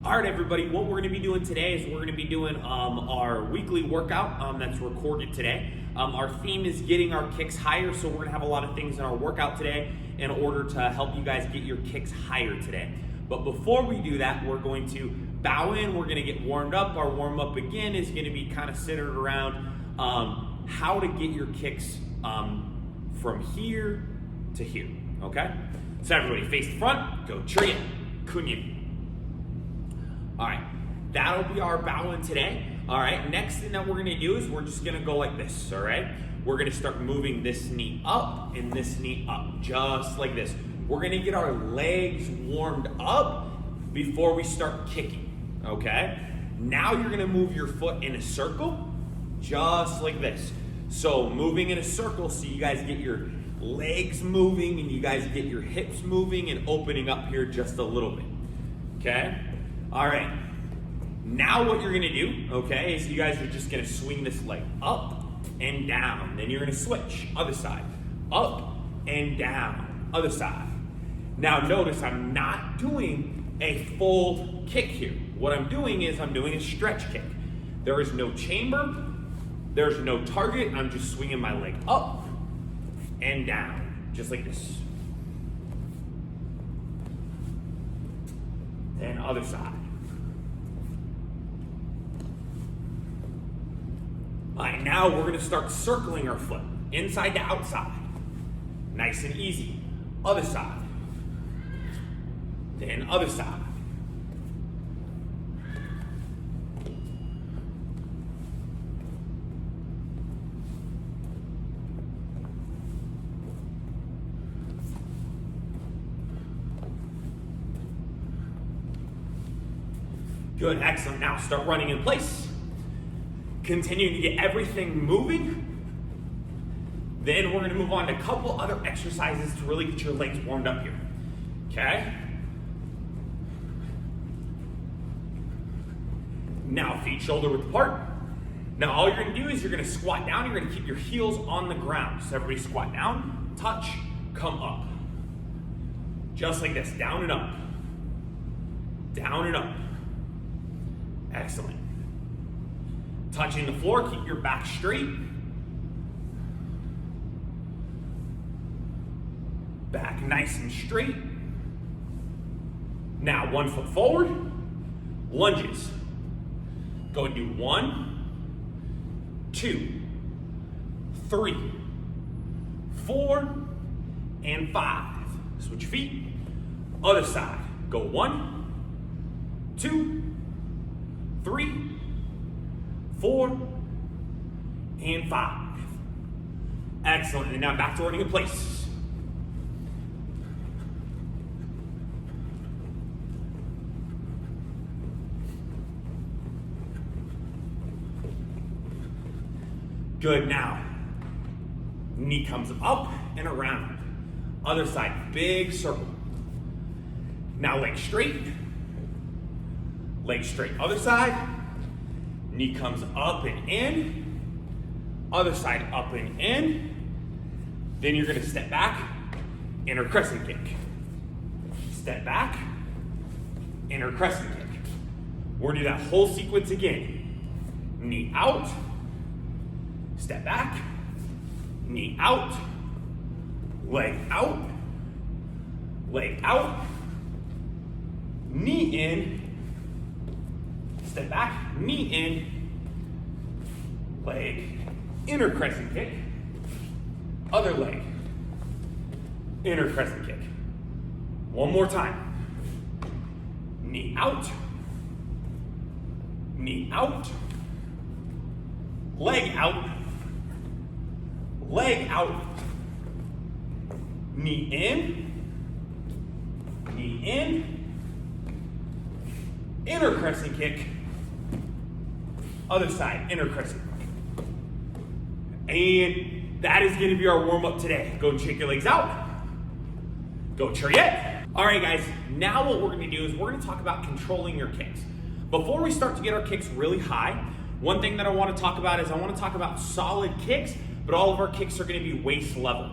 All right, everybody, what we're gonna be doing today is we're gonna be doing our weekly workout that's recorded today. Our theme is getting our kicks higher, so we're gonna have a lot of things in our workout today in order to help you guys get your kicks higher today. But before we do that, we're going to bow in, we're gonna get warmed up. Our warm up again is gonna be kind of centered around how to get your kicks from here to here, okay? So everybody face the front, go Chariot, Kunyin. All right, that'll be our bow in today. All right, next thing that we're gonna do is we're just gonna go like this, all right? We're gonna start moving this knee up and this knee up, just like this. We're gonna get our legs warmed up before we start kicking, okay? Now you're gonna move your foot in a circle, just like this. So moving in a circle so you guys get your legs moving and you guys get your hips moving and opening up here just a little bit, okay? All right, now what you're gonna do, okay, is you guys are just gonna swing this leg up and down. Then you're gonna switch, other side, up and down, other side. Now notice I'm not doing a full kick here. What I'm doing is I'm doing a stretch kick. There is no chamber, there's no target. I'm just swinging my leg up and down, just like this. Then other side. All right, now we're gonna start circling our foot, inside to outside. Nice and easy. Other side. Then other side. Good, excellent. Now start running in place. Continuing to get everything moving. Then we're gonna move on to a couple other exercises to really get your legs warmed up here, okay? Now feet shoulder width apart. Now all you're gonna do is you're gonna squat down, you're gonna keep your heels on the ground. So everybody squat down, touch, come up. Just like this, down and up. Down and up. Excellent. Touching the floor, keep your back straight. Back nice and straight. Now 1 foot forward, lunges. Go and do 1, 2, 3, 4, and 5. Switch your feet. Other side. Go 1, 2, 3, 4, and 5. Excellent. And now back to running in place. Good. Now, knee comes up and around. Other side, big circle. Now leg straight. Leg straight. Other side. Knee comes up and in. Other side up and in. Then you're gonna step back, inner crescent kick. Step back, inner crescent kick. We're gonna do that whole sequence again. Knee out, step back, knee out, leg out, knee in, step back, knee in, leg, inner crescent kick, other leg, inner crescent kick. One more time. Knee out, leg out, knee in, inner crescent kick, other side, inner crescent. And that is gonna be our warm up today. Go and shake your legs out. Go Chariot. All right, guys, now what we're gonna do is we're gonna talk about controlling your kicks. Before we start to get our kicks really high, one thing that I wanna talk about is I wanna talk about solid kicks, but all of our kicks are gonna be waist level.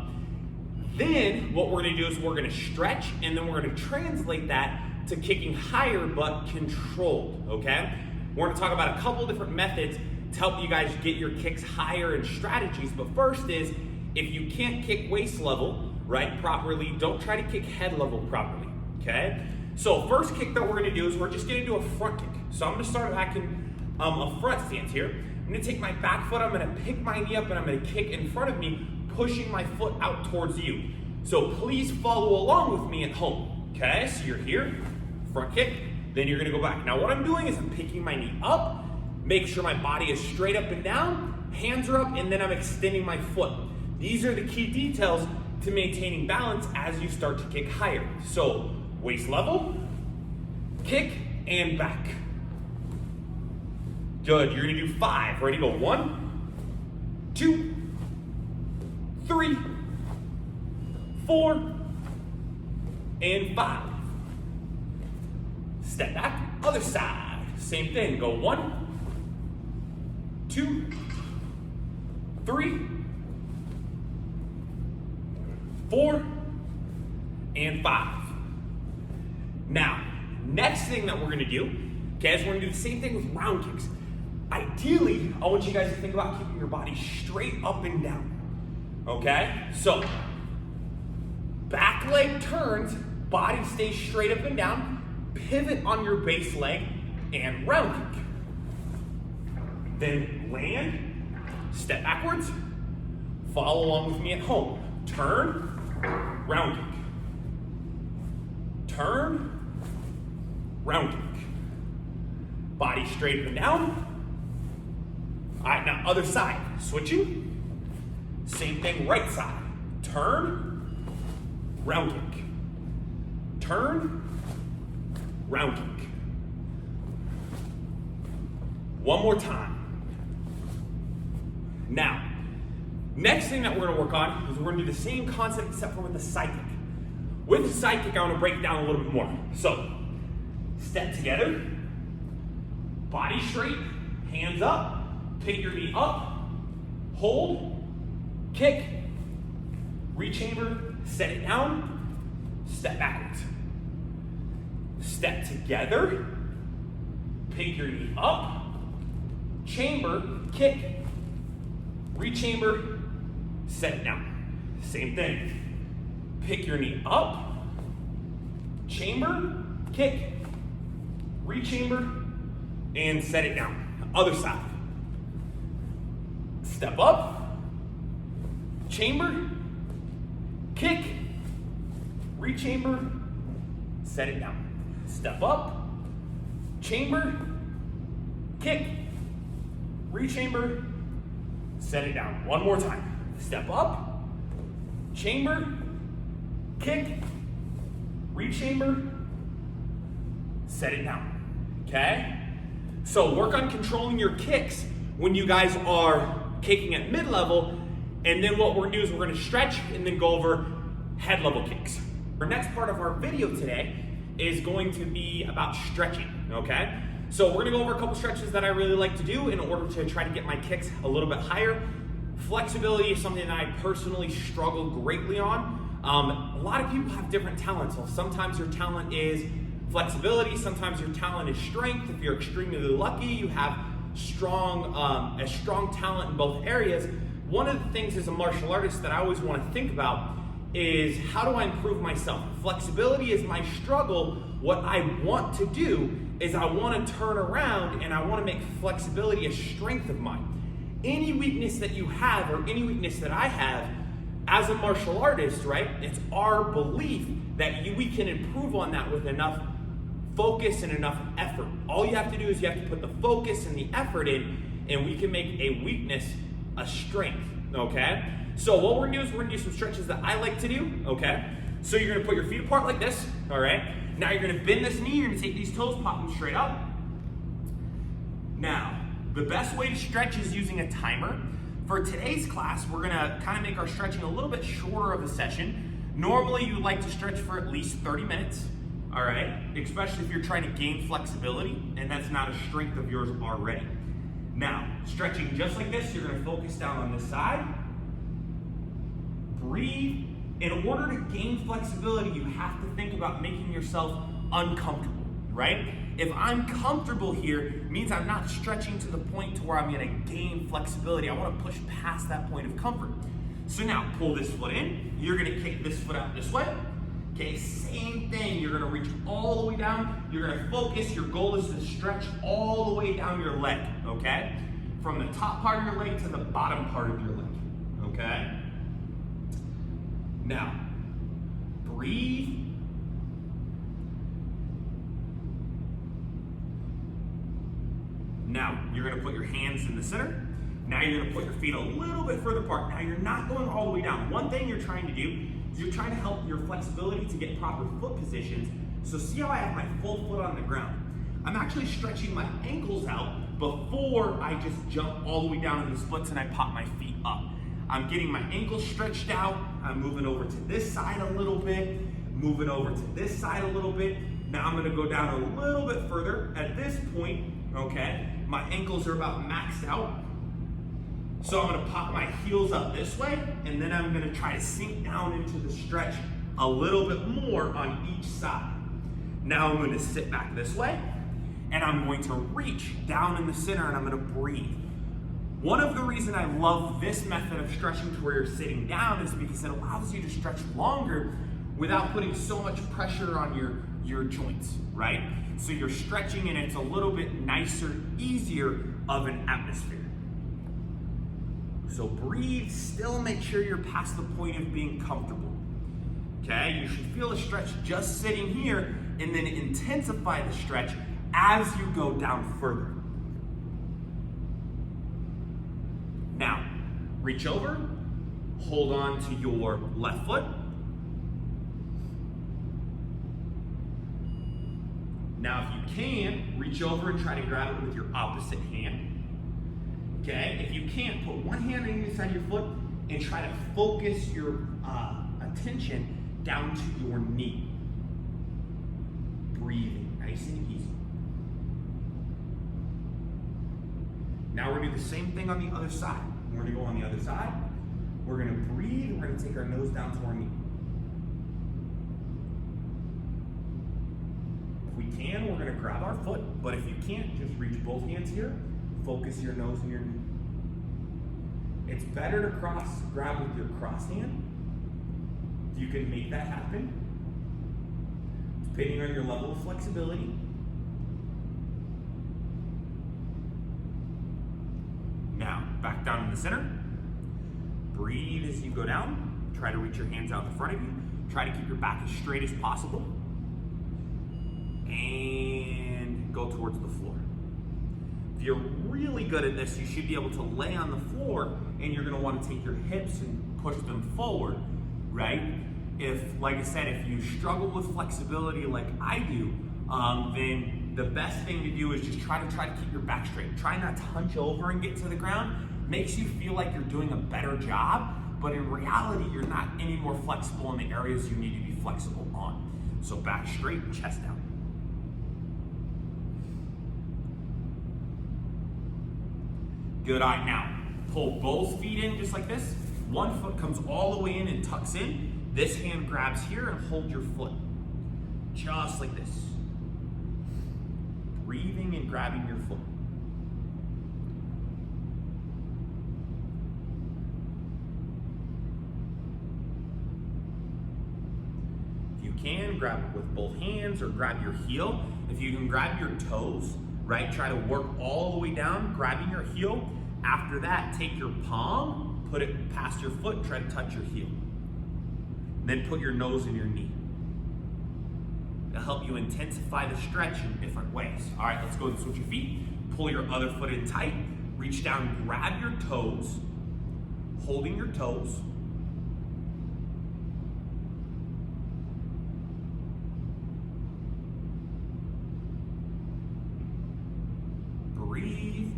Then what we're gonna do is we're gonna stretch, and then we're gonna translate that to kicking higher but controlled, okay? We're gonna talk about a couple different methods to help you guys get your kicks higher and strategies. But first is, if you can't kick waist level, right, properly, don't try to kick head level properly, okay? So first kick that we're gonna do is we're just gonna do a front kick. So I'm gonna start back in a front stance here. I'm gonna take my back foot, I'm gonna pick my knee up, and I'm gonna kick in front of me, pushing my foot out towards you. So please follow along with me at home, okay? So you're here, front kick, then you're gonna go back. Now what I'm doing is I'm picking my knee up, make sure my body is straight up and down, hands are up, and then I'm extending my foot. These are the key details to maintaining balance as you start to kick higher. So waist level, kick, and back. Good, you're gonna do 5. Ready, go 1, 2, 3, 4, and 5. Step back, other side. Same thing, go 1, 2, 3, 4, and 5. Now, next thing that we're gonna do, okay, is we're gonna do the same thing with round kicks. Ideally, I want you guys to think about keeping your body straight up and down, okay? So, back leg turns, body stays straight up and down, pivot on your base leg, and round kick. Then land, step backwards, follow along with me at home. Turn, round kick. Turn, round kick. Body straight up and down. All right, now other side, switching. Same thing, right side. Turn, round kick. Turn, round kick. One more time. Now, next thing that we're gonna work on is we're gonna do the same concept except for with the side kick. With the side kick, I wanna break it down a little bit more. So, step together, body straight, hands up, pick your knee up, hold, kick, rechamber, set it down, step backwards. Step together, pick your knee up, chamber, kick, rechamber, set it down. Same thing. Pick your knee up, chamber, kick, rechamber, and set it down. Other side. Step up, chamber, kick, rechamber, set it down. Step up, chamber, kick, rechamber, set it down. One more time. Step up, chamber, kick, rechamber, set it down. Okay? So work on controlling your kicks when you guys are kicking at mid-level, and then what we're gonna do is we're gonna stretch and then go over head level kicks. Our next part of our video today is going to be about stretching, okay? So we're gonna go over a couple stretches that I really like to do in order to try to get my kicks a little bit higher. Flexibility is something that I personally struggle greatly on. A lot of people have different talents. So sometimes your talent is flexibility, sometimes your talent is strength. If you're extremely lucky, you have a strong talent in both areas. One of the things as a martial artist that I always want to think about is how do I improve myself? Flexibility is my struggle. What I want to do is I want to turn around and I want to make flexibility a strength of mine. Any weakness that you have or any weakness that I have as a martial artist, right? It's our belief that we can improve on that with enough focus and enough effort. All you have to do is you have to put the focus and the effort in, and we can make a weakness a strength, okay? So what we're gonna do is we're gonna do some stretches that I like to do, okay? So you're gonna put your feet apart like this, all right? Now you're gonna bend this knee, you're gonna take these toes, pop them straight up. Now, the best way to stretch is using a timer. For today's class, we're gonna kind of make our stretching a little bit shorter of a session. Normally you like to stretch for at least 30 minutes, all right? Especially if you're trying to gain flexibility and that's not a strength of yours already. Now, stretching just like this, you're gonna focus down on this side. Breathe. In order to gain flexibility, you have to think about making yourself uncomfortable, right? If I'm comfortable here, it means I'm not stretching to the point to where I'm gonna gain flexibility. I wanna push past that point of comfort. So now, pull this foot in. You're gonna kick this foot out this way. Okay, same thing. You're gonna reach all the way down. You're gonna focus. Your goal is to stretch all the way down your leg, okay? From the top part of your leg to the bottom part of your leg, okay? Now, breathe. Now, you're gonna put your hands in the center. Now you're gonna put your feet a little bit further apart. Now you're not going all the way down. One thing you're trying to do is you're trying to help your flexibility to get proper foot positions. So see how I have my full foot on the ground? I'm actually stretching my ankles out before I just jump all the way down in the splits and I pop my feet up. I'm getting my ankles stretched out. I'm moving over to this side a little bit, moving over to this side a little bit. Now I'm gonna go down a little bit further. At this point, okay, my ankles are about maxed out. So I'm gonna pop my heels up this way, and then I'm gonna try to sink down into the stretch a little bit more on each side. Now I'm gonna sit back this way, and I'm going to reach down in the center, and I'm gonna breathe. One of the reasons I love this method of stretching to where you're sitting down is because it allows you to stretch longer without putting so much pressure on your joints, right? So you're stretching and it's a little bit nicer, easier of an atmosphere. So breathe, still make sure you're past the point of being comfortable. Okay, you should feel the stretch just sitting here and then intensify the stretch as you go down further. Now, reach over, hold on to your left foot. Now, if you can, reach over and try to grab it with your opposite hand. Okay, if you can't, put one hand on either side of your foot and try to focus your attention down to your knee. Breathing, nice and easy. Now we're gonna do the same thing on the other side. We're gonna go on the other side. We're gonna breathe, we're gonna take our nose down to our knee. If we can, we're gonna grab our foot, but if you can't, just reach both hands here. Focus your nose and your knee. It's better to grab with your cross hand. If you can make that happen, depending on your level of flexibility. Now, back down in the center. Breathe as you go down. Try to reach your hands out in front of you. Try to keep your back as straight as possible. And go towards the floor. If you're really good at this, you should be able to lay on the floor and you're gonna wanna take your hips and push them forward, right? If, like I said, if you struggle with flexibility like I do, then the best thing to do is just try to keep your back straight. Try not to hunch over and get to the ground. Makes you feel like you're doing a better job, but in reality, you're not any more flexible in the areas you need to be flexible on. So back straight, chest down. Good. All right, now pull both feet in just like this. One foot comes all the way in and tucks in. This hand grabs here and hold your foot. Just like this. Breathing and grabbing your foot. If you can, grab it with both hands or grab your heel. If you can grab your toes, right? Try to work all the way down, grabbing your heel. After that, take your palm, put it past your foot, try to touch your heel. Then put your nose in your knee. It'll help you intensify the stretch in different ways. All right, let's go and switch your feet. Pull your other foot in tight. Reach down, grab your toes, holding your toes. Breathe,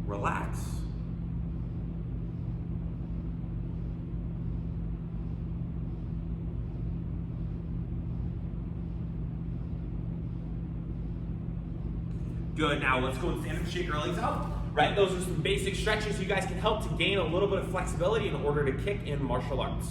relax. Good, now let's go and stand up, shake your legs out. Right, those are some basic stretches you guys can help to gain a little bit of flexibility in order to kick in martial arts.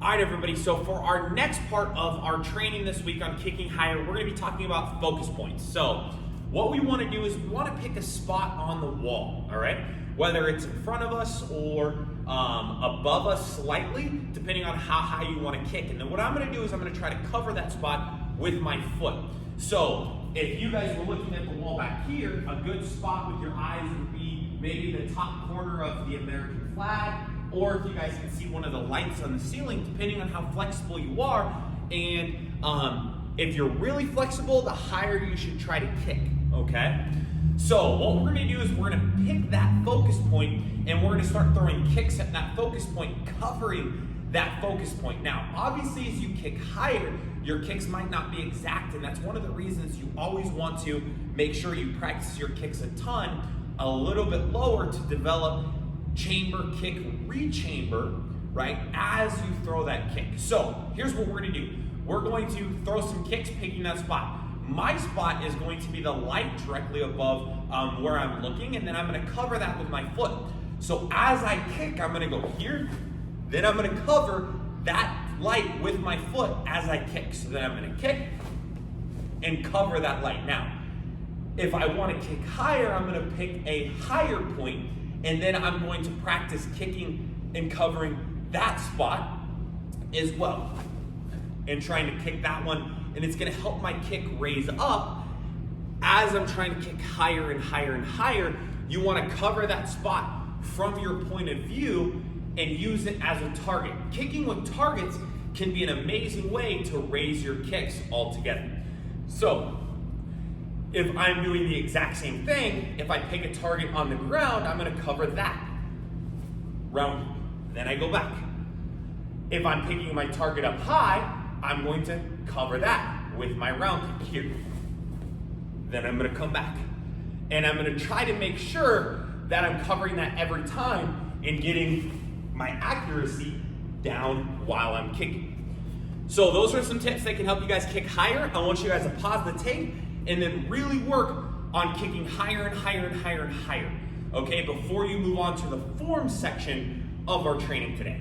All right, everybody, so for our next part of our training this week on kicking higher, we're gonna be talking about focus points. So what we wanna do is we wanna pick a spot on the wall, all right? Whether it's in front of us or above us slightly, depending on how high you wanna kick. And then what I'm gonna do is I'm gonna try to cover that spot with my foot. So if you guys were looking at the wall back here, a good spot with your eyes would be maybe the top corner of the American flag, or if you guys can see one of the lights on the ceiling, depending on how flexible you are. And if you're really flexible, the higher you should try to kick, okay? So what we're gonna do is we're gonna pick that focus point and we're gonna start throwing kicks at that focus point, covering that focus point. Now, obviously, as you kick higher, your kicks might not be exact, and that's one of the reasons you always want to make sure you practice your kicks a ton, a little bit lower to develop chamber, kick, rechamber, right, as you throw that kick. So here's what we're gonna do. We're going to throw some kicks picking that spot. My spot is going to be the light directly above where I'm looking, and then I'm gonna cover that with my foot. So as I kick, I'm gonna go here, then I'm gonna cover that light with my foot as I kick. So then I'm gonna kick and cover that light. Now, if I wanna kick higher, I'm gonna pick a higher point, and then I'm going to practice kicking and covering that spot as well. And trying to kick that one, and it's gonna help my kick raise up. As I'm trying to kick higher and higher and higher, you wanna cover that spot from your point of view and use it as a target. Kicking with targets can be an amazing way to raise your kicks altogether. So, if I'm doing the exact same thing, if I pick a target on the ground, I'm gonna cover that. Round, then I go back. If I'm picking my target up high, I'm going to cover that with my round kick here. Then I'm gonna come back. And I'm gonna try to make sure that I'm covering that every time and getting my accuracy down while I'm kicking. So those are some tips that can help you guys kick higher. I want you guys to pause the tape and then really work on kicking higher and higher and higher and higher, okay, before you move on to the form section of our training today.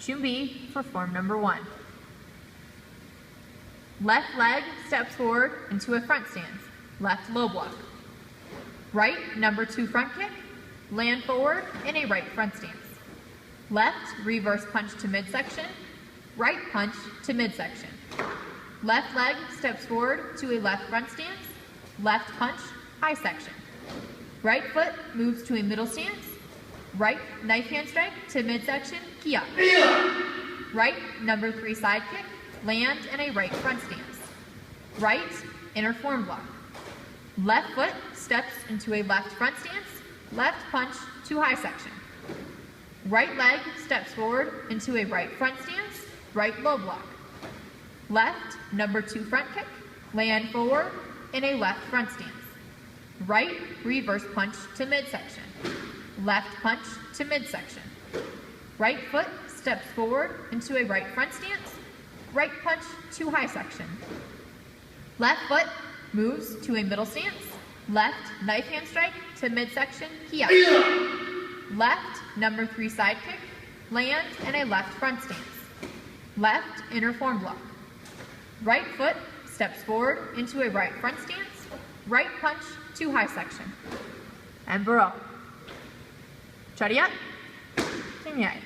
준비 for form number 1. Left leg steps forward into a front stance, left low block. Right number 2 front kick, land forward in a right front stance. Left reverse punch to midsection, right punch to midsection. Left leg steps forward to a left front stance, left punch, high section. Right foot moves to a middle stance, right knife hand strike to midsection, kiai. Right number 3 side kick, land in a right front stance. Right inner form block. Left foot steps into a left front stance, left punch to high section. Right leg steps forward into a right front stance, right low block. Left number 2 front kick, land forward in a left front stance. Right reverse punch to midsection. Left punch to midsection. Right foot steps forward into a right front stance, right punch to high section. Left foot moves to a middle stance, left knife hand strike to midsection, kiai. Left number 3 side kick, land in a left front stance. Left inner form block. Right foot steps forward into a right front stance, right punch to high section. And Burrell. Chariot. Tingye.